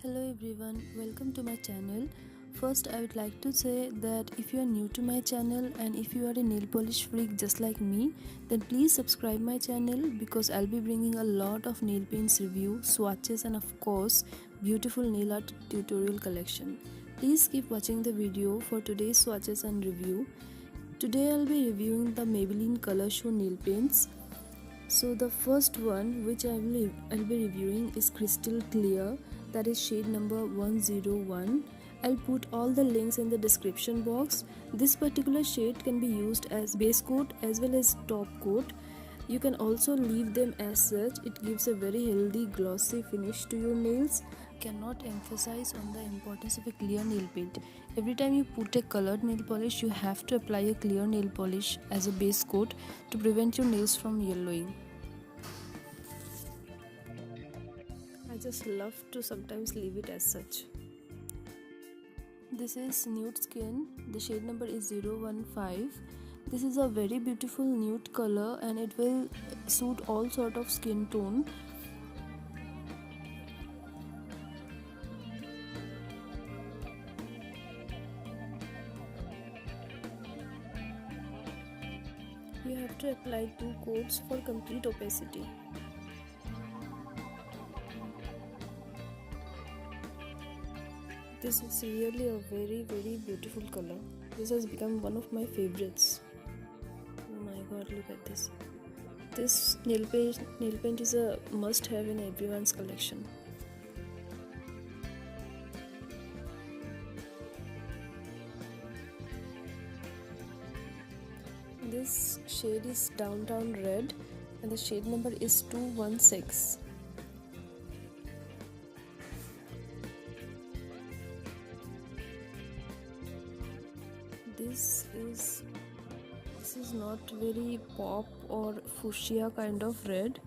Hello everyone, welcome to my channel. First, I would like to say that if you are new to my channel and if you are a nail polish freak just like me, then please subscribe my channel because I'll be bringing a lot of nail paints review, swatches and of course beautiful nail art tutorial collection. Please keep watching the video for today's swatches and review. Today I'll be reviewing the Maybelline Color Show nail paints. So the first one which I'll be reviewing is Crystal Clear, that is shade number 101. I'll put all the links in the description box. This particular shade can be used as base coat as well as top coat. You can also leave them as such. It gives a very healthy glossy finish to your nails. Cannot emphasize on the importance of a clear nail paint. Every time you put a colored nail polish, you have to apply a clear nail polish as a base coat to prevent your nails from yellowing. I just love to sometimes leave it as such. This is Nude Skin. The shade number is 015. This is a very beautiful nude color and it will suit all sort of skin tone. You have to apply 2 coats for complete opacity. This is really a very beautiful color. This has become one of my favorites. Oh my god, look at this. This nail paint is a must have in everyone's collection. This shade is Downtown Red and the shade number is 216. This is not very pop or fuchsia kind of red.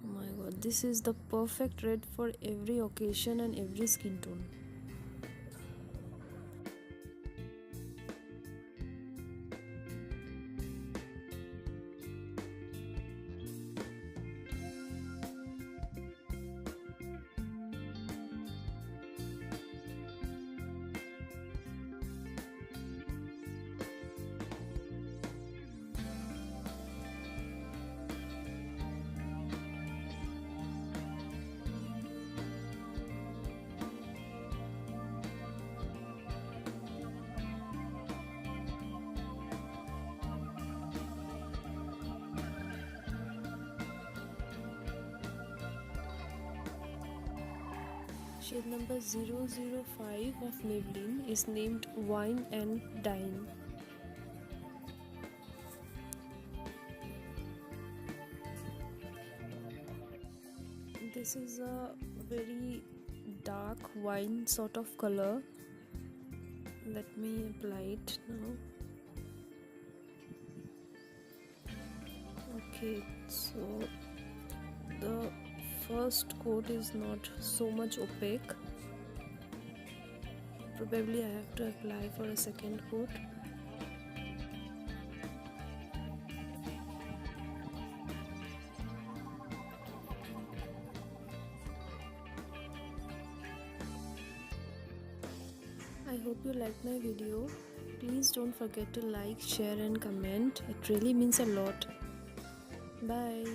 Oh my god, this is the perfect red for every occasion and every skin tone. Shade number 005 of Maybelline is named Wine and Dine. This is a very dark wine sort of color. Let me apply it now. Okay, so the first coat is not so much opaque. Probably I have to apply for a second coat. I hope you liked my video. Please don't forget to like, share and comment. It really means a lot. Bye.